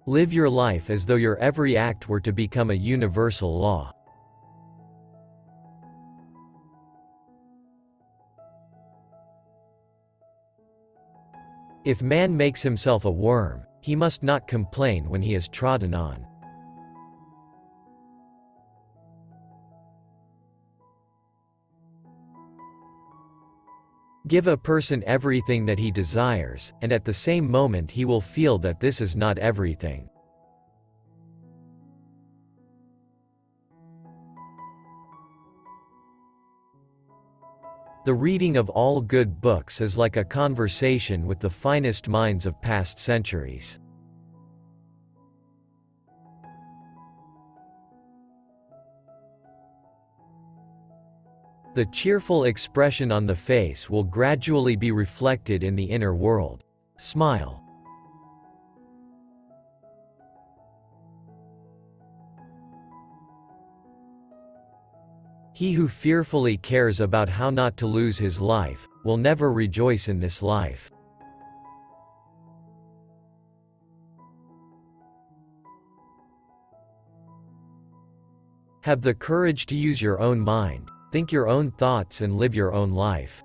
Live your life as though your every act were to become a universal law. If man makes himself a worm, he must not complain when he is trodden on. Give a person everything that he desires, and at the same moment he will feel that this is not everything. The reading of all good books is like a conversation with the finest minds of past centuries. The cheerful expression on the face will gradually be reflected in the inner world. Smile. He who fearfully cares about how not to lose his life, will never rejoice in this life. Have the courage to use your own mind, think your own thoughts and live your own life.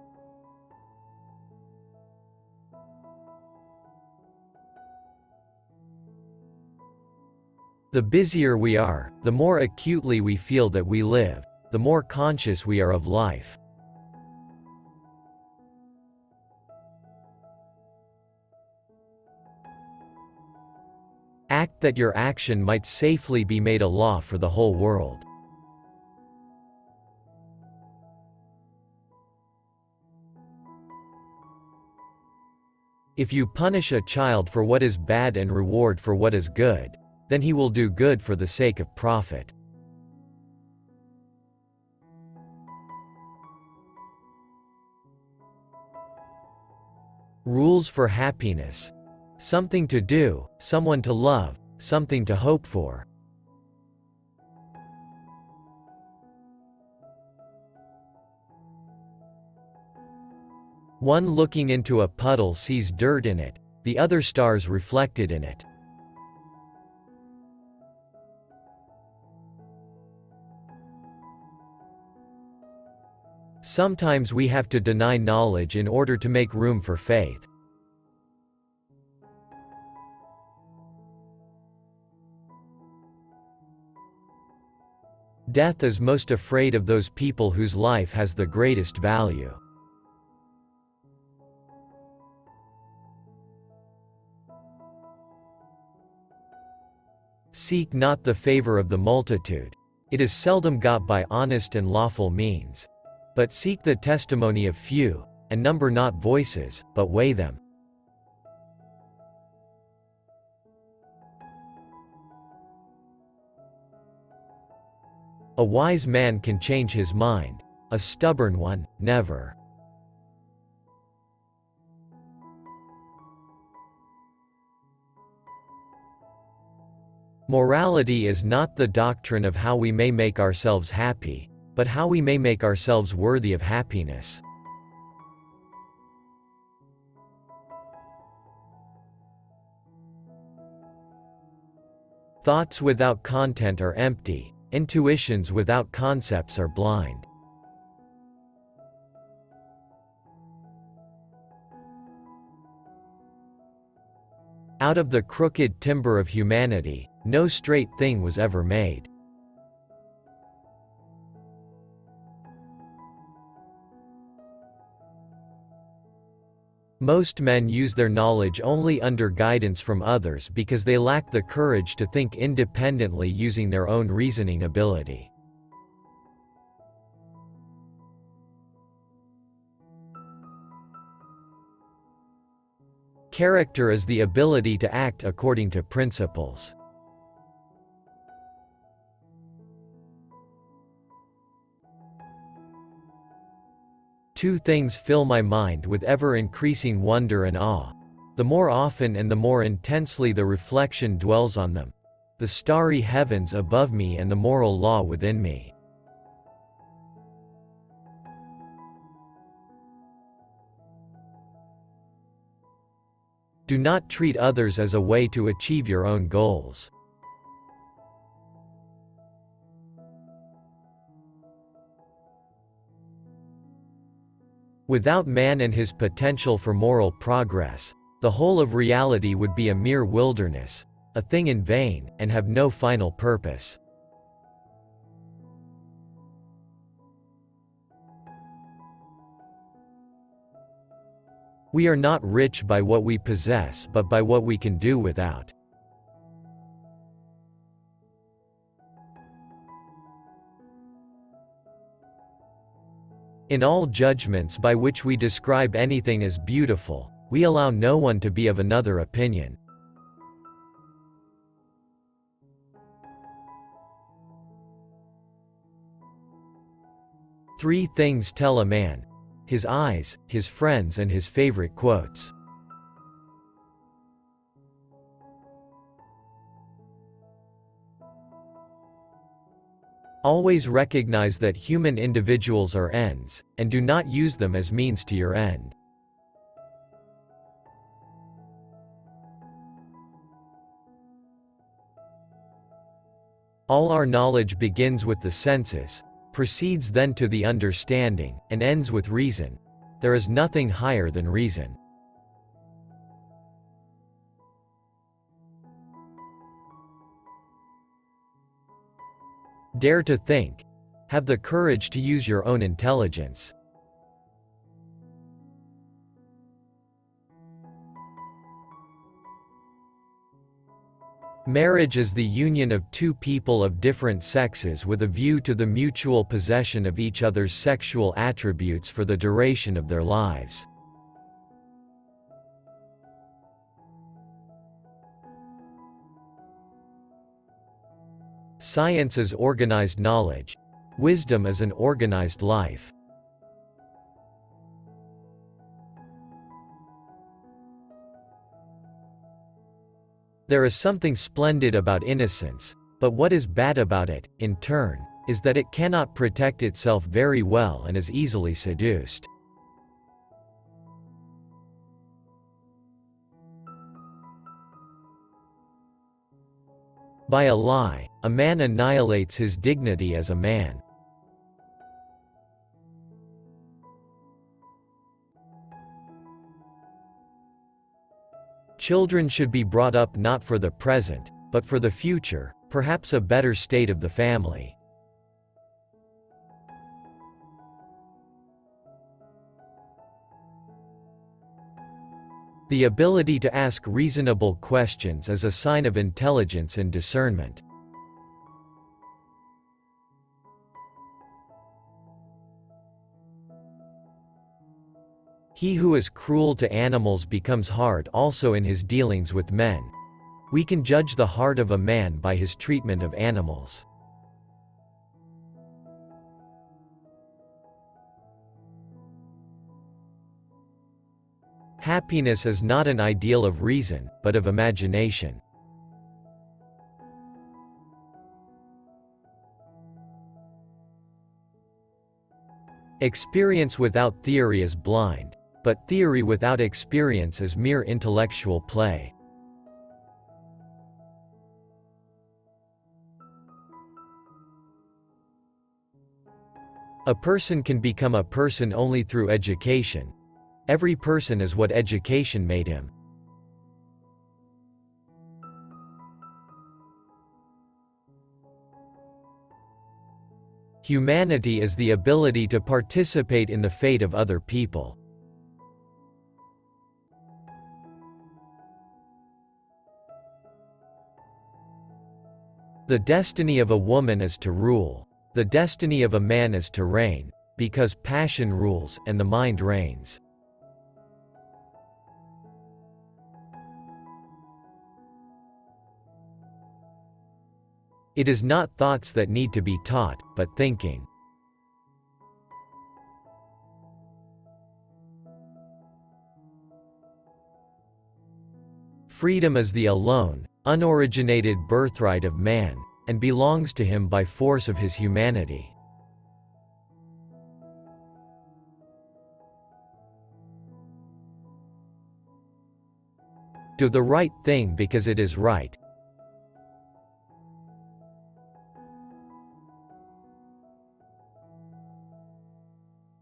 The busier we are, the more acutely we feel that we live, the more conscious we are of life. Act that your action might safely be made a law for the whole world. If you punish a child for what is bad and reward for what is good, then he will do good for the sake of profit. Rules for happiness. Something to do, someone to love, something to hope for. One looking into a puddle sees dirt in it, the other stars reflected in it. Sometimes we have to deny knowledge in order to make room for faith. Death is most afraid of those people whose life has the greatest value. Seek not the favor of the multitude. It is seldom got by honest and lawful means. But seek the testimony of few, and number not voices, but weigh them. A wise man can change his mind, a stubborn one, never. Morality is not the doctrine of how we may make ourselves happy, but how we may make ourselves worthy of happiness. Thoughts without content are empty, intuitions without concepts are blind. Out of the crooked timber of humanity, no straight thing was ever made. Most men use their knowledge only under guidance from others because they lack the courage to think independently using their own reasoning ability. Character is the ability to act according to principles. Two things fill my mind with ever-increasing wonder and awe. The more often and the more intensely the reflection dwells on them. The starry heavens above me and the moral law within me. Do not treat others as a way to achieve your own goals. Without man and his potential for moral progress, the whole of reality would be a mere wilderness, a thing in vain, and have no final purpose. We are not rich by what we possess but by what we can do without. In all judgments by which we describe anything as beautiful, we allow no one to be of another opinion. Three things tell a man: his eyes, his friends, and his favorite quotes. Always recognize that human individuals are ends, and do not use them as means to your end. All our knowledge begins with the senses, proceeds then to the understanding, and ends with reason. There is nothing higher than reason. Dare to think. Have the courage to use your own intelligence. Marriage is the union of two people of different sexes with a view to the mutual possession of each other's sexual attributes for the duration of their lives. Science is organized knowledge. Wisdom is an organized life. There is something splendid about innocence, but what is bad about it, in turn, is that it cannot protect itself very well and is easily seduced. By a lie, a man annihilates his dignity as a man. Children should be brought up not for the present, but for the future, perhaps a better state of the family. The ability to ask reasonable questions is a sign of intelligence and discernment. He who is cruel to animals becomes hard also in his dealings with men. We can judge the heart of a man by his treatment of animals. Happiness is not an ideal of reason, but of imagination. Experience without theory is blind, but theory without experience is mere intellectual play. A person can become a person only through education. Every person is what education made him. Humanity is the ability to participate in the fate of other people. The destiny of a woman is to rule. The destiny of a man is to reign, because passion rules, and the mind reigns. It is not thoughts that need to be taught, but thinking. Freedom is the alone, unoriginated birthright of man, and belongs to him by force of his humanity. Do the right thing because it is right.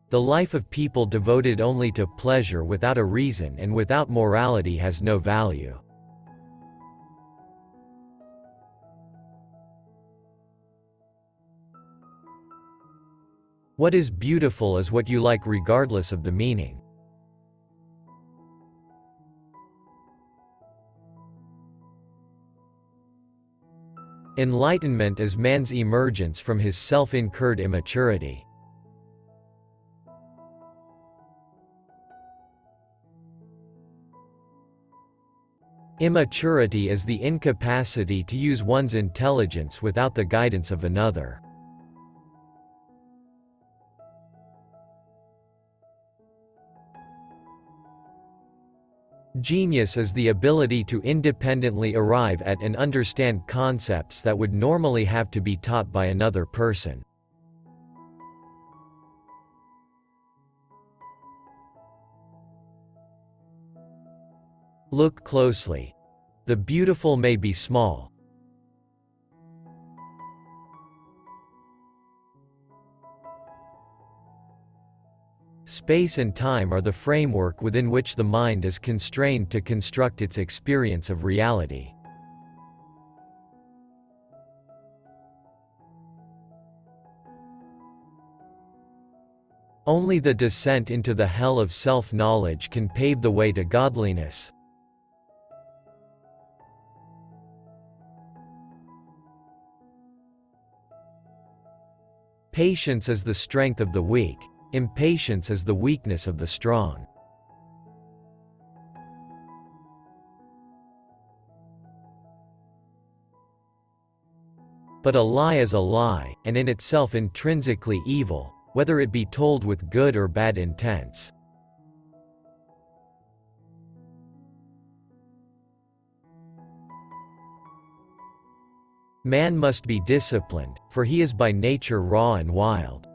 The life of people devoted only to pleasure without a reason and without morality has no value. What is beautiful is what you like regardless of the meaning. Enlightenment is man's emergence from his self-incurred immaturity. Immaturity is the incapacity to use one's intelligence without the guidance of another. Genius is the ability to independently arrive at and understand concepts that would normally have to be taught by another person. Look closely. The beautiful may be small. Space and time are the framework within which the mind is constrained to construct its experience of reality. Only the descent into the hell of self-knowledge can pave the way to godliness. Patience is the strength of the weak. Impatience is the weakness of the strong. But a lie is a lie, and in itself intrinsically evil, whether it be told with good or bad intents. Man must be disciplined, for he is by nature raw and wild.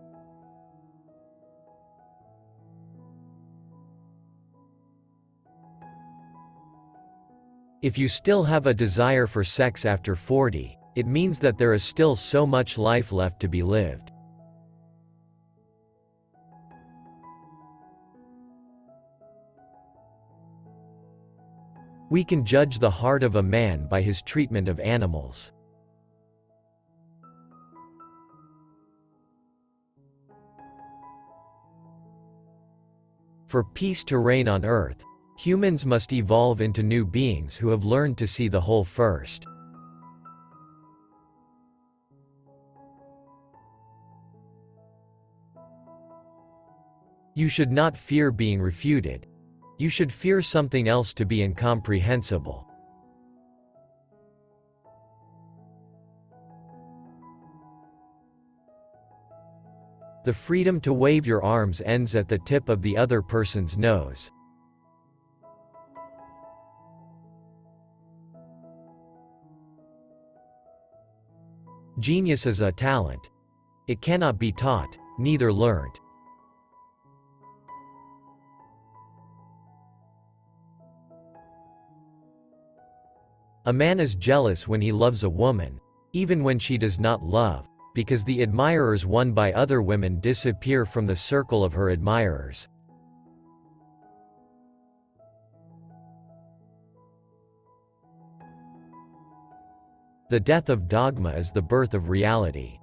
If you still have a desire for sex after 40, it means that there is still so much life left to be lived. We can judge the heart of a man by his treatment of animals. For peace to reign on earth, humans must evolve into new beings who have learned to see the whole first. You should not fear being refuted. You should fear something else to be incomprehensible. The freedom to wave your arms ends at the tip of the other person's nose. Genius is a talent. It cannot be taught, neither learned. A man is jealous when he loves a woman, even when she does not love, because the admirers won by other women disappear from the circle of her admirers. The death of dogma is the birth of reality.